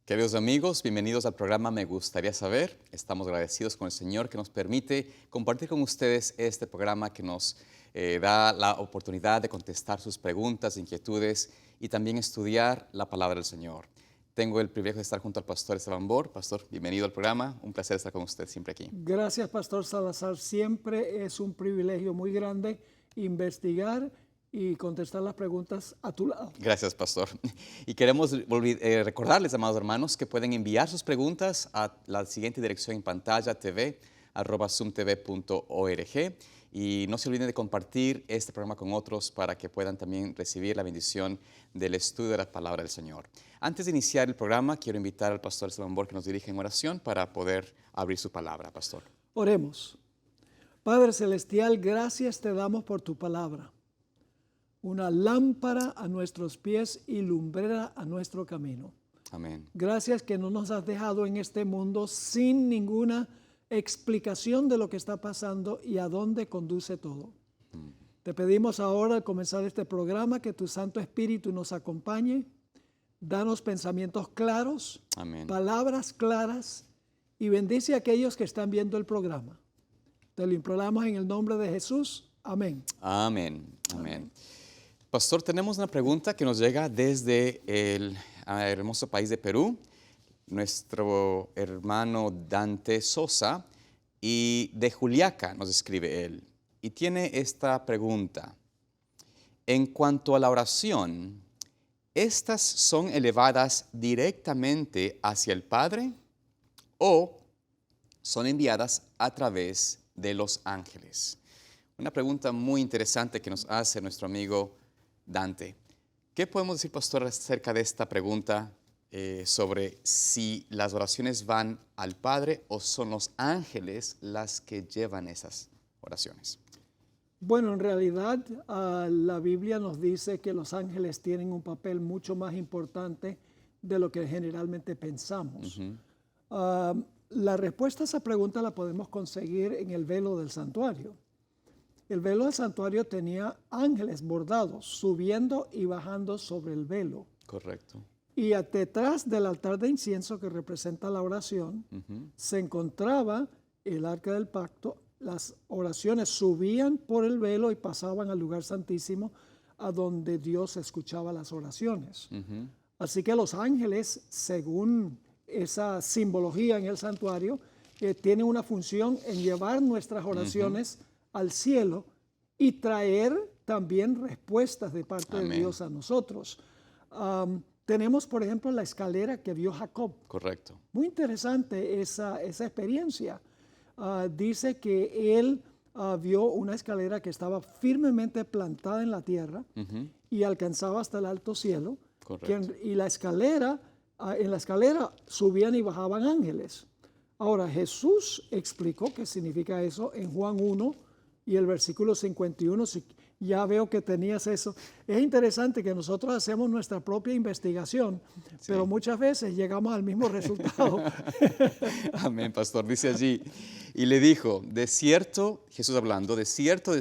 Queridos amigos, bienvenidos al programa Me Gustaría Saber. Estamos agradecidos con el Señor que nos permite compartir con ustedes este programa que nos da la oportunidad de contestar sus preguntas, inquietudes y también estudiar la palabra del Señor. Tengo el privilegio de estar junto al pastor Esteban Bor. Pastor, bienvenido al programa. Un placer estar con usted siempre aquí. Gracias, Pastor Salazar. Siempre es un privilegio muy grande investigar y contestar las preguntas a tu lado. Gracias, pastor. Y queremos recordarles, amados hermanos, que pueden enviar sus preguntas a la siguiente dirección en pantalla, tv@zoomtv.org. Y no se olviden de compartir este programa con otros para que puedan también recibir la bendición del estudio de la palabra del Señor. Antes de iniciar el programa, quiero invitar al pastor Esteban Bor que nos dirija en oración para poder abrir su palabra, pastor. Oremos. Padre Celestial, gracias te damos por tu palabra. Una lámpara a nuestros pies y lumbrera a nuestro camino. Amén. Gracias que no nos has dejado en este mundo sin ninguna explicación de lo que está pasando y a dónde conduce todo. Te pedimos ahora al comenzar este programa que tu Santo Espíritu nos acompañe, danos pensamientos claros, Amén. palabras claras y bendice a aquellos que están viendo el programa. Te lo imploramos en el nombre de Jesús. Amén. Amén. Amén. Pastor, tenemos una pregunta que nos llega desde el hermoso país de Perú, nuestro hermano Dante Sosa, y de Juliaca nos escribe él. Y tiene esta pregunta. En cuanto a la oración, ¿estas son elevadas directamente hacia el Padre o son enviadas a través de los ángeles? Una pregunta muy interesante que nos hace nuestro amigo Dante. ¿Qué podemos decir, pastor, acerca de esta pregunta sobre si las oraciones van al Padre o son los ángeles las que llevan esas oraciones? Bueno, en realidad la Biblia nos dice que los ángeles tienen un papel mucho más importante de lo que generalmente pensamos. La respuesta a esa pregunta la podemos conseguir en el velo del santuario. El velo del santuario tenía ángeles bordados, subiendo y bajando sobre el velo. Correcto. Y detrás del altar de incienso que representa la oración, se encontraba el arca del pacto. Las oraciones subían por el velo y pasaban al lugar santísimo, a donde Dios escuchaba las oraciones. Así que los ángeles, según esa simbología en el santuario, tienen una función en llevar nuestras oraciones al cielo y traer también respuestas de parte de Dios a nosotros. Tenemos, por ejemplo, la escalera que vio Jacob. Correcto. Muy interesante esa experiencia. Dice que él vio una escalera que estaba firmemente plantada en la tierra y alcanzaba hasta el alto cielo. Y la escalera, en la escalera subían y bajaban ángeles. Ahora, Jesús explicó qué significa eso en Juan 1 y el versículo 51. Ya veo que tenías eso. Es interesante que nosotros hacemos nuestra propia investigación, pero muchas veces llegamos al mismo resultado. Amén, pastor. Dice allí, y le dijo, de cierto, Jesús hablando, de cierto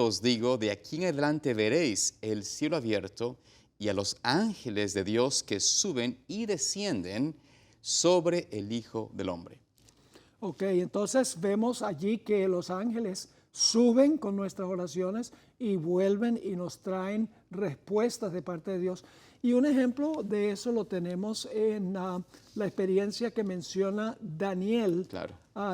os digo, de aquí en adelante veréis el cielo abierto y a los ángeles de Dios que suben y descienden sobre el Hijo del Hombre. Ok, entonces vemos allí que los ángeles suben con nuestras oraciones y vuelven y nos traen respuestas de parte de Dios. Y un ejemplo de eso lo tenemos en la experiencia que menciona Daniel,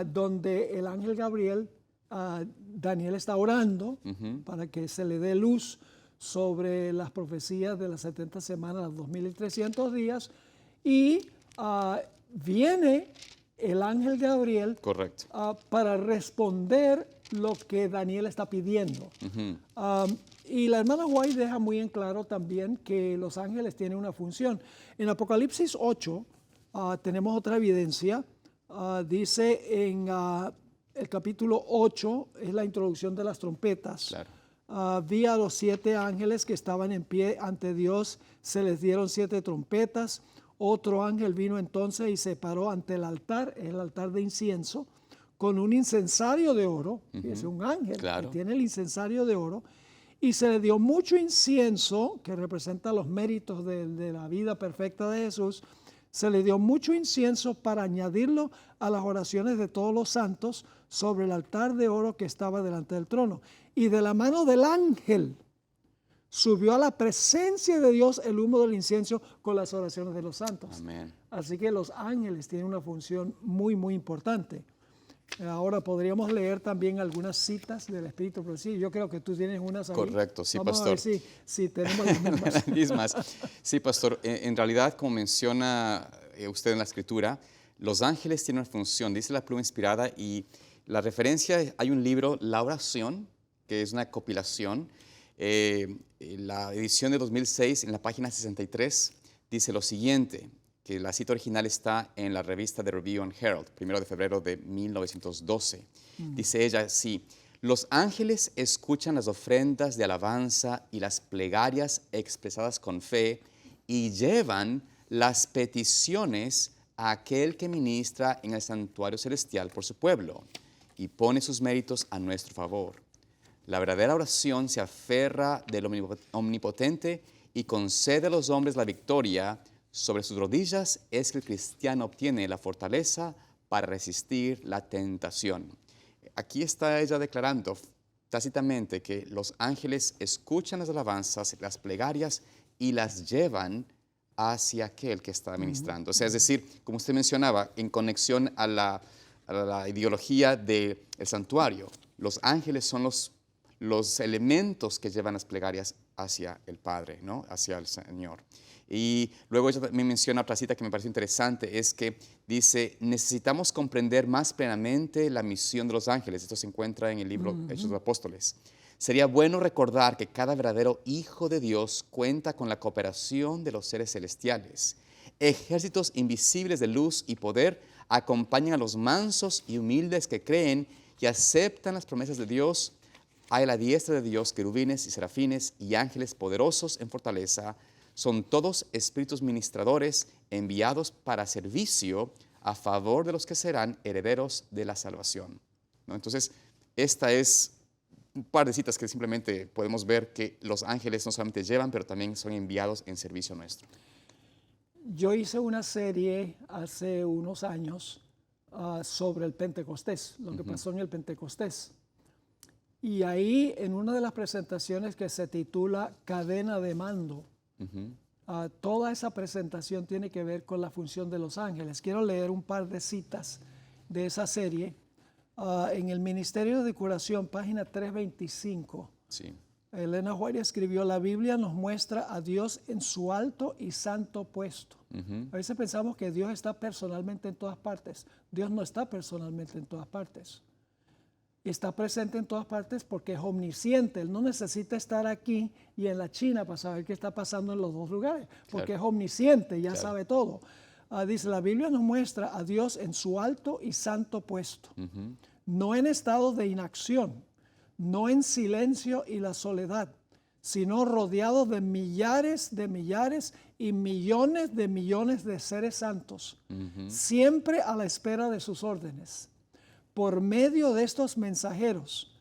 donde el ángel Gabriel, Daniel está orando para que se le dé luz sobre las profecías de las 70 semanas, los 2300 días, y viene el ángel Gabriel para responder lo que Daniel está pidiendo. Y la hermana White deja muy en claro también que los ángeles tienen una función. En Apocalipsis 8 tenemos otra evidencia. Dice en el capítulo 8, es la introducción de las trompetas. Vi a los 7 ángeles que estaban en pie ante Dios, se les dieron 7 trompetas. Otro ángel vino entonces y se paró ante el altar de incienso, con un incensario de oro. Es un ángel que tiene el incensario de oro, y se le dio mucho incienso, que representa los méritos de la vida perfecta de Jesús. Se le dio mucho incienso para añadirlo a las oraciones de todos los santos sobre el altar de oro que estaba delante del trono. Y de la mano del ángel subió a la presencia de Dios el humo del incienso con las oraciones de los santos. Amén. Así que los ángeles tienen una función muy, muy importante. Ahora podríamos leer también algunas citas del Espíritu, pero sí, yo creo que tú tienes unas ahí. Correcto, sí, Vamos pastor. a ver si tenemos las mismas. Las mismas. Sí, pastor. En realidad, como menciona usted en la Escritura, los ángeles tienen una función, dice la pluma inspirada, y la referencia, hay un libro, La Oración, que es una compilación. La edición de 2006, en la página 63, dice lo siguiente, que la cita original está en la revista The Review and Herald, 1 de febrero de 1912. Dice ella, sí, los ángeles escuchan las ofrendas de alabanza y las plegarias expresadas con fe y llevan las peticiones a aquel que ministra en el santuario celestial por su pueblo y pone sus méritos a nuestro favor. La verdadera oración se aferra del omnipotente y concede a los hombres la victoria. Sobre sus rodillas es que el cristiano obtiene la fortaleza para resistir la tentación. Aquí está ella declarando tácitamente que los ángeles escuchan las alabanzas, las plegarias y las llevan hacia aquel que está ministrando. O sea, es decir, como usted mencionaba, en conexión a la ideología del santuario, los ángeles son los elementos que llevan las plegarias hacia el Padre, ¿no? Hacia el Señor. Y luego ella me menciona otra cita que me parece interesante, es que dice, necesitamos comprender más plenamente la misión de los ángeles. Esto se encuentra en el libro Hechos de los Apóstoles. Sería bueno recordar que cada verdadero hijo de Dios cuenta con la cooperación de los seres celestiales. Ejércitos invisibles de luz y poder acompañan a los mansos y humildes que creen y aceptan las promesas de Dios. Hay a la diestra de Dios querubines y serafines y ángeles poderosos en fortaleza. Son todos espíritus ministradores enviados para servicio a favor de los que serán herederos de la salvación, ¿no? Entonces, esta es un par de citas que simplemente podemos ver que los ángeles no solamente llevan, pero también son enviados en servicio nuestro. Yo hice una serie hace unos años sobre el Pentecostés, lo que pasó en el Pentecostés. Y ahí, en una de las presentaciones que se titula Cadena de Mando, toda esa presentación tiene que ver con la función de los ángeles. Quiero leer un par de citas de esa serie. En el Ministerio de Curación, página 325, Sí. Elena White escribió, la Biblia nos muestra a Dios en su alto y santo puesto. A veces pensamos que Dios está personalmente en todas partes. Dios no está personalmente en todas partes. Está presente en todas partes porque es omnisciente. Él no necesita estar aquí y en la China para saber qué está pasando en los dos lugares, porque es omnisciente, ya sabe todo. Dice, la Biblia nos muestra a Dios en su alto y santo puesto, no en estado de inacción, no en silencio y la soledad, sino rodeado de millares y millones de seres santos, siempre a la espera de sus órdenes. Por medio de estos mensajeros,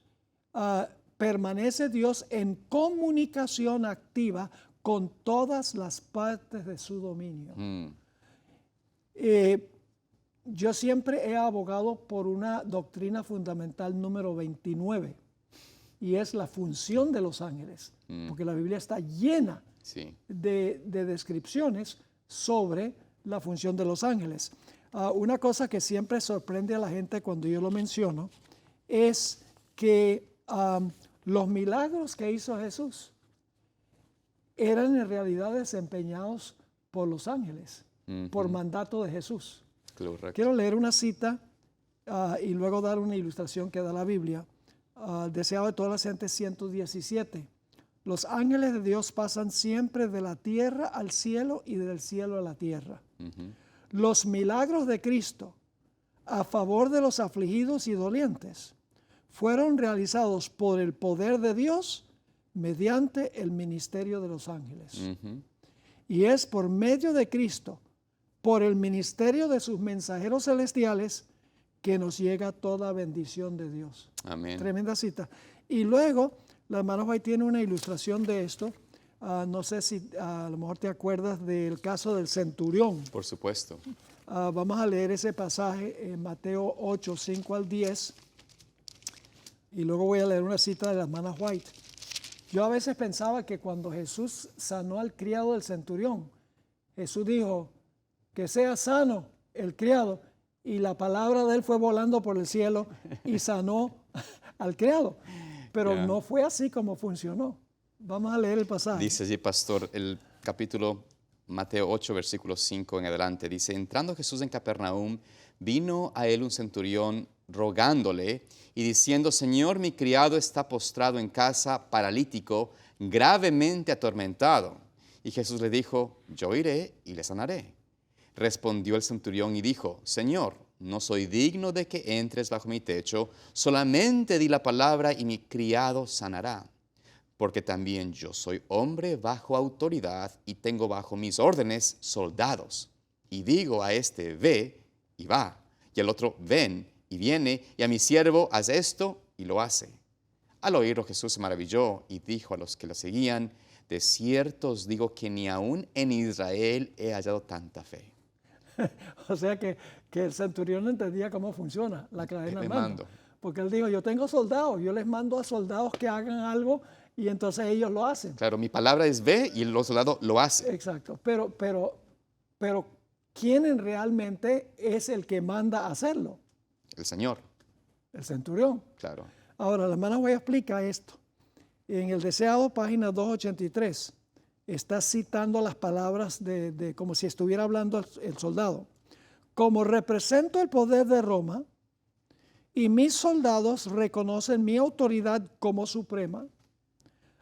permanece Dios en comunicación activa con todas las partes de su dominio. Yo siempre he abogado por una doctrina fundamental número 29, y es la función de los ángeles, porque la Biblia está llena de descripciones sobre la función de los ángeles. Una cosa que siempre sorprende a la gente cuando yo lo menciono es que los milagros que hizo Jesús eran en realidad desempeñados por los ángeles, por mandato de Jesús. Correcto. Quiero leer una cita y luego dar una ilustración que da la Biblia. Deseado de todas las gentes 117. Los ángeles de Dios pasan siempre de la tierra al cielo y del cielo a la tierra. Los milagros de Cristo a favor de los afligidos y dolientes fueron realizados por el poder de Dios mediante el ministerio de los ángeles. Y es por medio de Cristo, por el ministerio de sus mensajeros celestiales, que nos llega toda bendición de Dios. Amén. Tremenda cita. Y luego, la hermana White tiene una ilustración de esto. No sé si a lo mejor te acuerdas del caso del centurión. Por supuesto. Vamos a leer ese pasaje en Mateo 8, 5 al 10. Y luego voy a leer una cita de la hermana White. Yo a veces pensaba que cuando Jesús sanó al criado del centurión, Jesús dijo, que sea sano el criado, y la palabra de él fue volando por el cielo y sanó al criado. Pero no fue así como funcionó. Vamos a leer el pasaje. Dice allí, pastor, el capítulo Mateo 8, versículo 5 en adelante. Dice, entrando Jesús en Capernaum, vino a él un centurión rogándole y diciendo, Señor, mi criado está postrado en casa, paralítico, gravemente atormentado. Y Jesús le dijo, yo iré y le sanaré. Respondió el centurión y dijo, Señor, no soy digno de que entres bajo mi techo, solamente di la palabra y mi criado sanará. Porque también yo soy hombre bajo autoridad y tengo bajo mis órdenes soldados. Y digo a este, ve y va, y al otro, ven y viene, y a mi siervo, haz esto y lo hace. Al oírlo Jesús se maravilló y dijo a los que lo seguían, de cierto os digo que ni aún en Israel he hallado tanta fe. O sea que el centurión no entendía cómo funciona la cadena de El mando. mando. Porque él dijo, yo tengo soldados, yo les mando a soldados que hagan algo y entonces ellos lo hacen. Claro, mi palabra es ve y el soldado lo hace. Exacto, pero ¿quién realmente es el que manda a hacerlo? El Señor, El centurión. claro. Ahora, la hermana voy a explicar esto. En el deseado, página 283, está citando las palabras de como si estuviera hablando el soldado. Como represento el poder de Roma y mis soldados reconocen mi autoridad como suprema,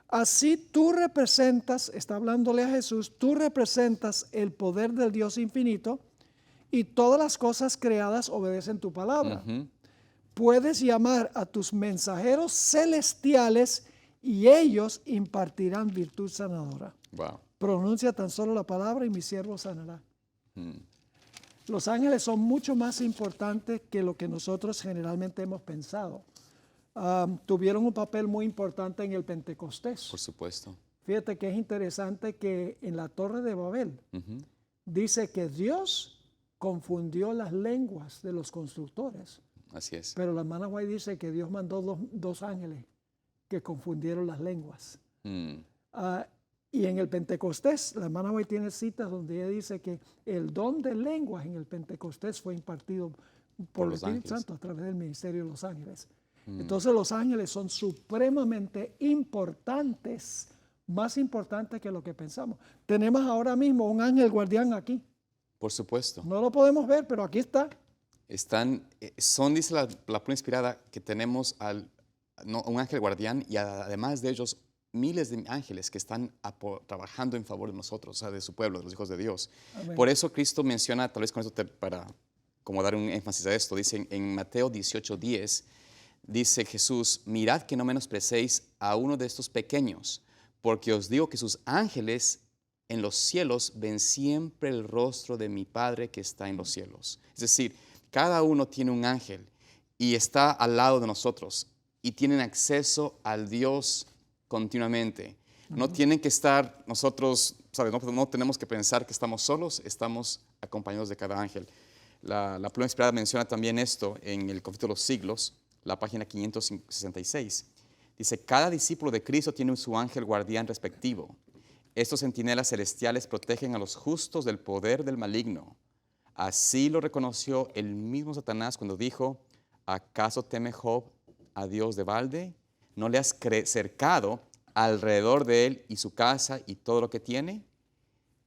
así tú representas, está hablándole a Jesús, tú representas el poder del Dios infinito y todas las cosas creadas obedecen tu palabra. Puedes llamar a tus mensajeros celestiales y ellos impartirán virtud sanadora. Wow. Pronuncia tan solo la palabra y mi siervo sanará. Los ángeles son mucho más importantes que lo que nosotros generalmente hemos pensado. Tuvieron un papel muy importante en el Pentecostés. Por supuesto. Fíjate que es interesante que en la Torre de Babel dice que Dios confundió las lenguas de los constructores. Así es. Pero la hermana White dice que Dios mandó dos ángeles que confundieron las lenguas. Y en el Pentecostés, la hermana White tiene citas donde ella dice que el don de lenguas en el Pentecostés fue impartido por el Espíritu Santo a través del ministerio de los ángeles. Entonces los ángeles son supremamente importantes, más importantes que lo que pensamos. Tenemos ahora mismo un ángel guardián aquí. Por supuesto. No lo podemos ver, pero aquí está. Son, dice la pluma inspirada, que tenemos un ángel guardián y además de ellos miles de ángeles que están trabajando en favor de nosotros, o sea, de su pueblo, de los hijos de Dios. Amén. Por eso Cristo menciona, tal vez con esto para como dar un énfasis a esto, dice en Mateo 18:10, dice Jesús, mirad que no menosprecéis a uno de estos pequeños, porque os digo que sus ángeles en los cielos ven siempre el rostro de mi Padre que está en los cielos. Es decir, cada uno tiene un ángel y está al lado de nosotros y tienen acceso al Dios continuamente. No tienen que estar nosotros, ¿sabes? No tenemos que pensar que estamos solos, estamos acompañados de cada ángel. La pluma inspirada menciona también esto en el Conflicto de los Siglos, la página 566. Dice, cada discípulo de Cristo tiene su ángel guardián respectivo. Estos centinelas celestiales protegen a los justos del poder del maligno. Así lo reconoció el mismo Satanás cuando dijo, ¿acaso teme Job a Dios de balde? ¿No le has cercado alrededor de él y su casa y todo lo que tiene?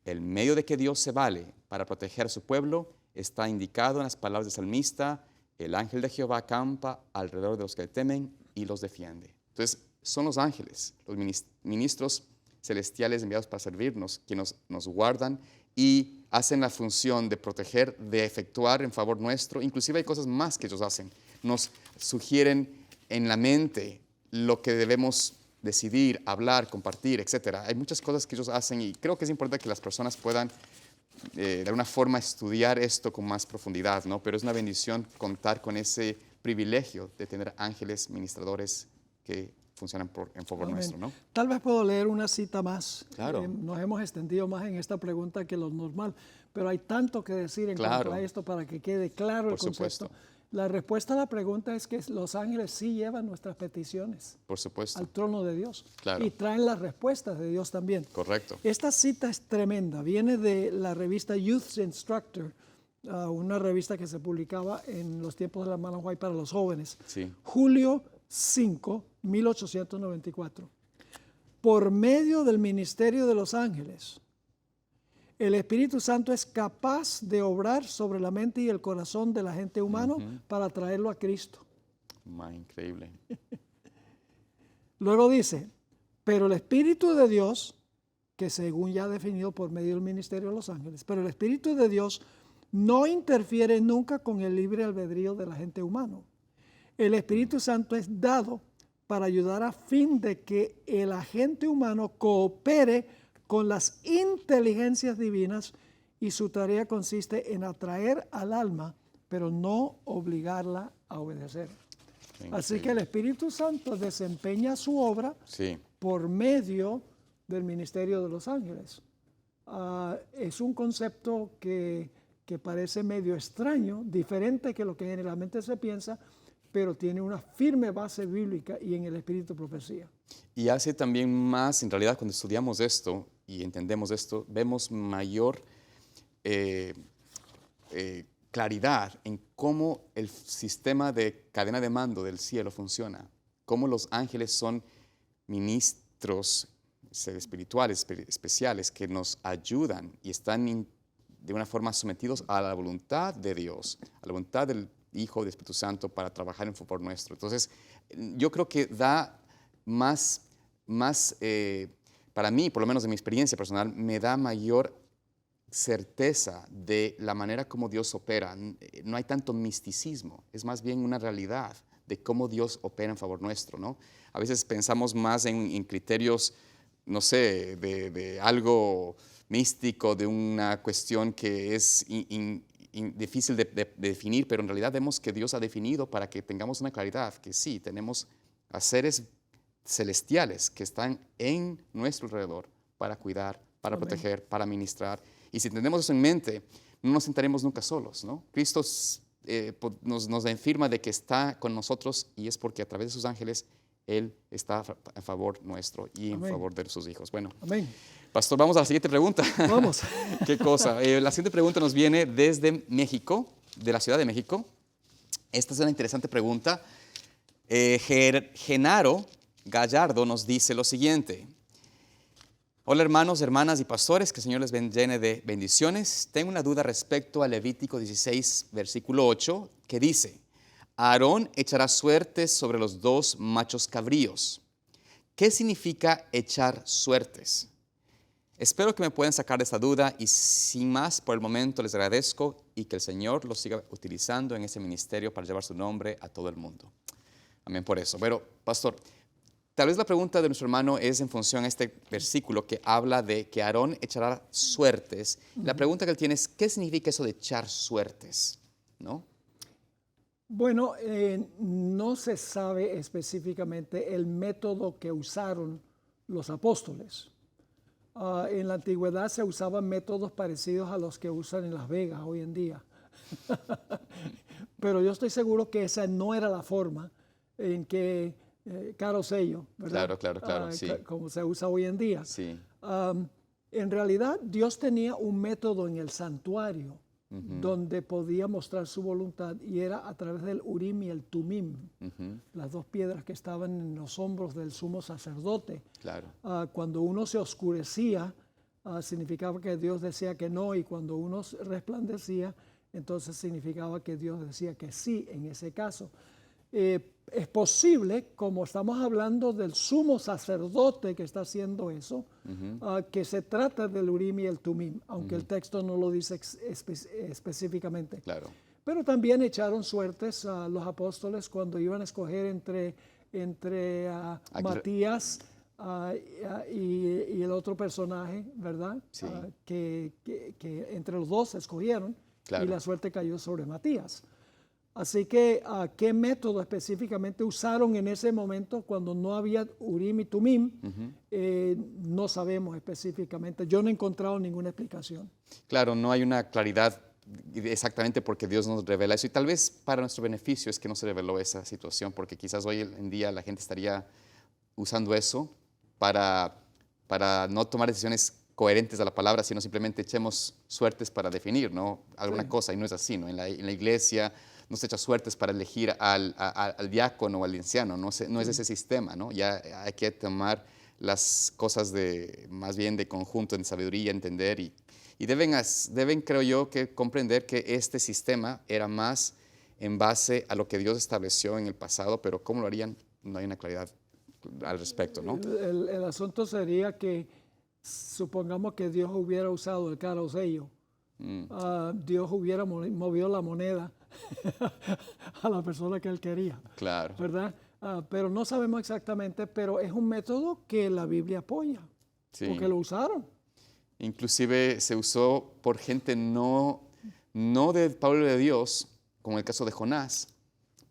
El medio de que Dios se vale para proteger a su pueblo está indicado en las palabras del salmista, el ángel de Jehová acampa alrededor de los que le temen y los defiende. Entonces, son los ángeles, los ministros celestiales enviados para servirnos, que nos guardan y hacen la función de proteger, de efectuar en favor nuestro. Inclusive hay cosas más que ellos hacen. Nos sugieren en la mente lo que debemos decidir, hablar, compartir, etc. Hay muchas cosas que ellos hacen y creo que es importante que las personas puedan de alguna forma estudiar esto con más profundidad, ¿no? Pero es una bendición contar con ese privilegio de tener ángeles ministradores que funcionan en favor Amén. nuestro, ¿no? Tal vez puedo leer una cita más. Claro. Nos hemos extendido más en esta pregunta que lo normal, pero hay tanto que decir en Claro. cuanto a esto para que quede claro el Por concepto. supuesto. La respuesta a la pregunta es que los ángeles sí llevan nuestras peticiones Por supuesto. al trono de Dios Claro. y traen las respuestas de Dios también. Correcto. Esta cita es tremenda, viene de la revista Youth Instructor, una revista que se publicaba en los tiempos de la hermana White para los jóvenes. Sí. Julio 5, 1894. Por medio del ministerio de los ángeles, el Espíritu Santo es capaz de obrar sobre la mente y el corazón de la gente humano para traerlo a Cristo. Increíble. Luego dice, pero el Espíritu de Dios, que según ya definido por medio del ministerio de los ángeles, pero el Espíritu de Dios no interfiere nunca con el libre albedrío de la gente humano. El Espíritu Santo es dado para ayudar a fin de que el agente humano coopere con las inteligencias divinas y su tarea consiste en atraer al alma, pero no obligarla a obedecer. Así que el Espíritu Santo desempeña su obra Sí. por medio del ministerio de los ángeles. Es un concepto que parece medio extraño, diferente que lo que generalmente se piensa, pero tiene una firme base bíblica y en el espíritu de profecía. Y hace también más, en realidad, cuando estudiamos esto y entendemos esto, vemos mayor claridad en cómo el sistema de cadena de mando del cielo funciona, cómo los ángeles son ministros espirituales, especiales, que nos ayudan y están de una forma sometidos a la voluntad de Dios, a la voluntad del Hijo del Espíritu Santo para trabajar en favor nuestro. Entonces, yo creo que da más para mí, por lo menos de mi experiencia personal, me da mayor certeza de la manera como Dios opera. No hay tanto misticismo, es más bien una realidad de cómo Dios opera en favor nuestro, ¿no? A veces pensamos más en criterios, no sé, de algo místico, de una cuestión que es difícil de definir, pero en realidad vemos que Dios ha definido para que tengamos una claridad, que sí, tenemos a seres celestiales que están en nuestro alrededor para cuidar, para Amén. proteger, para ministrar. Y si tenemos eso en mente, no nos sentaremos nunca solos, ¿no? Cristo nos afirma de que está con nosotros y es porque a través de sus ángeles Él está a favor nuestro y en Amén. favor de sus hijos. Bueno, Amén. Pastor, vamos a la siguiente pregunta. Vamos. Qué cosa. La siguiente pregunta nos viene desde México, de la Ciudad de México. Esta es una interesante pregunta. Genaro Gallardo nos dice lo siguiente. Hola hermanos, hermanas y pastores, que el Señor les llene de bendiciones. Tengo una duda respecto a Levítico 16, versículo 8, que dice, Aarón echará suertes sobre los dos machos cabríos. ¿Qué significa echar suertes? Espero que me puedan sacar de esta duda y sin más, por el momento les agradezco y que el Señor los siga utilizando en ese ministerio para llevar su nombre a todo el mundo. Amén por eso. Pero, pastor, tal vez la pregunta de nuestro hermano es en función a este versículo que habla de que Aarón echará suertes. La pregunta que él tiene es, ¿qué significa eso de echar suertes? ¿No? Bueno, no se sabe específicamente el método que usaron los apóstoles. En la antigüedad se usaban métodos parecidos a los que usan en Las Vegas hoy en día. Pero yo estoy seguro que esa no era la forma en que caro sello, ¿verdad? Claro, sí. Como se usa hoy en día. Sí. En realidad, Dios tenía un método en el santuario donde podía mostrar su voluntad y era a través del Urim y el Tumim, las dos piedras que estaban en los hombros del sumo sacerdote. Claro. Cuando uno se oscurecía, significaba que Dios decía que no, y cuando uno resplandecía, entonces significaba que Dios decía que sí en ese caso. Es posible, como estamos hablando del sumo sacerdote que está haciendo eso, que se trata del Urim y el Tumim, aunque el texto no lo dice específicamente. Claro. Pero también echaron suertes a los apóstoles cuando iban a escoger entre Matías y el otro personaje, ¿verdad? Sí. Que entre los dos escogieron, Claro. y la suerte cayó sobre Matías. Así que, ¿qué método específicamente usaron en ese momento cuando no había Urim y Tumim? No sabemos específicamente. Yo no he encontrado ninguna explicación. Claro, no hay una claridad exactamente porque Dios nos revela eso y tal vez para nuestro beneficio es que no se reveló esa situación porque quizás hoy en día la gente estaría usando eso para, para no tomar decisiones coherentes a la palabra, sino simplemente echemos suertes para definir, ¿no? Alguna Sí. cosa y no es así, ¿no? En la iglesia no se echa suertes para elegir al diácono o al anciano, no es ese sistema, ¿no? Ya hay que tomar las cosas más bien de conjunto, en sabiduría, entender y deben, creo yo, que comprender que este sistema era más en base a lo que Dios estableció en el pasado, pero cómo lo harían, no hay una claridad al respecto, ¿no? El asunto sería que supongamos que Dios hubiera usado el carosello. Dios hubiera movido la moneda a la persona que él quería, Claro. ¿verdad? Pero no sabemos exactamente, pero es un método que la Biblia apoya, Sí. porque lo usaron. Inclusive se usó por gente no del pueblo de Dios, como el caso de Jonás,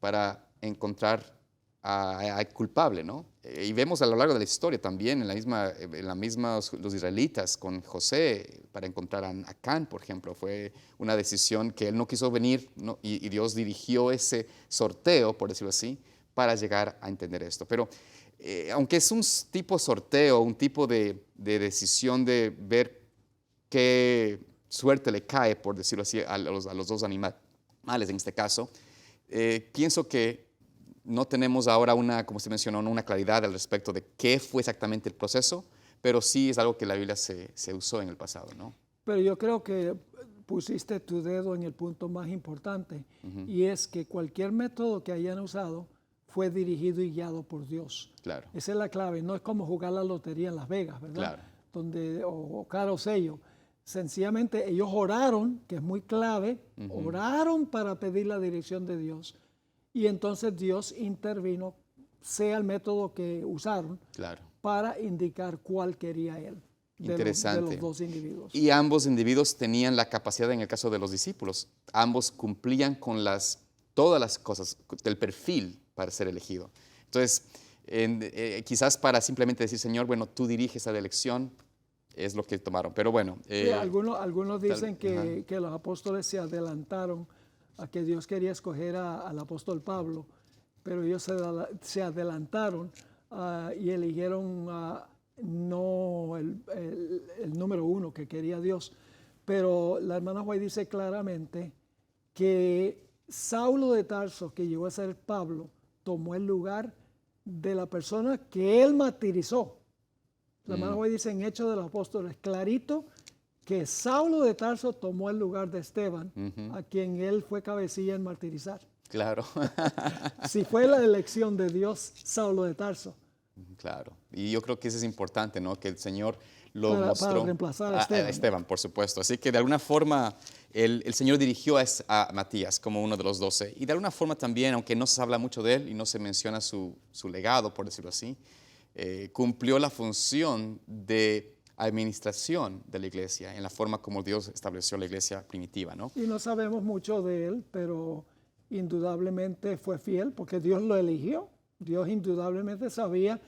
para encontrar al culpable, ¿no? Y vemos a lo largo de la historia también, en la misma los israelitas con José, para encontrar a Acán, por ejemplo, fue una decisión que él no quiso venir, ¿no? Y Dios dirigió ese sorteo, por decirlo así, para llegar a entender esto. Pero aunque es un tipo sorteo, un tipo de decisión de ver qué suerte le cae, por decirlo así, a los dos animales, en este caso, pienso que no tenemos ahora como usted mencionó, una claridad al respecto de qué fue exactamente el proceso, pero sí es algo que la Biblia se usó en el pasado, ¿no? Pero yo creo que pusiste tu dedo en el punto más importante, y es que cualquier método que hayan usado fue dirigido y guiado por Dios. Claro. Esa es la clave. No es como jugar la lotería en Las Vegas, ¿verdad? Claro. O caro sello. Sencillamente ellos oraron, que es muy clave, oraron para pedir la dirección de Dios. Y entonces Dios intervino, sea el método que usaron, Claro. para indicar cuál quería él Interesante. de los dos individuos. Y ambos individuos tenían la capacidad, en el caso de los discípulos, ambos cumplían con todas las cosas del perfil para ser elegido. Entonces, quizás para simplemente decir, Señor, bueno, tú diriges la elección, es lo que tomaron. Pero bueno. Sí, algunos dicen que los apóstoles se adelantaron a que Dios quería escoger al apóstol Pablo, pero ellos se adelantaron y eligieron no el número uno que quería Dios. Pero la hermana White dice claramente que Saulo de Tarso, que llegó a ser Pablo, tomó el lugar de la persona que él martirizó. La hermana White dice en Hechos de los Apóstoles clarito que Saulo de Tarso tomó el lugar de Esteban, a quien él fue cabecilla en martirizar. Claro. Si fue la elección de Dios, Saulo de Tarso. Claro. Y yo creo que eso es importante, ¿no? Que el Señor lo mostró. Para reemplazar a Esteban. A Esteban, por supuesto. Así que de alguna forma el Señor dirigió a Matías como uno de los 12. Y de alguna forma también, aunque no se habla mucho de él y no se menciona su legado, por decirlo así, cumplió la función de administración de la iglesia en la forma como Dios estableció la iglesia primitiva, ¿no? Y no sabemos mucho de él, pero indudablemente fue fiel porque Dios lo eligió. Dios indudablemente sabía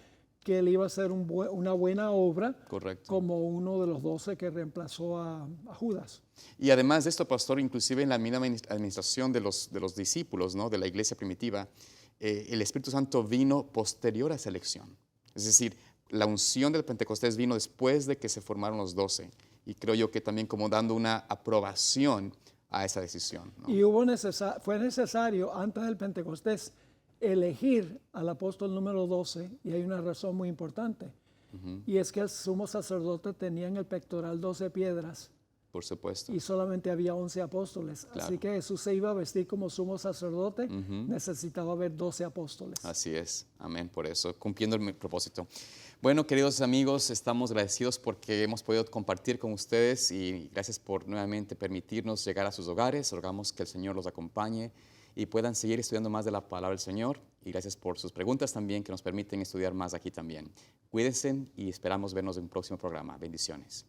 que él iba a hacer una buena obra. Correcto. Como uno de los 12 que reemplazó a Judas. Y además de esto, pastor, inclusive en la misma administración de los discípulos, ¿no? De la iglesia primitiva, el Espíritu Santo vino posterior a esa elección. Es decir, la unción del Pentecostés vino después de que se formaron los 12. Y creo yo que también como dando una aprobación a esa decisión, ¿no? Y fue necesario antes del Pentecostés elegir al apóstol número 12, y hay una razón muy importante, y es que el sumo sacerdote tenía en el pectoral 12 piedras. Por supuesto. Y solamente había 11 apóstoles. Claro. Así que Jesús se iba a vestir como sumo sacerdote, necesitaba haber 12 apóstoles. Así es, amén, por eso, cumpliendo el propósito. Bueno, queridos amigos, estamos agradecidos porque hemos podido compartir con ustedes y gracias por nuevamente permitirnos llegar a sus hogares. Rogamos que el Señor los acompañe y puedan seguir estudiando más de la palabra del Señor. Y gracias por sus preguntas también que nos permiten estudiar más aquí también. Cuídense y esperamos vernos en un próximo programa. Bendiciones.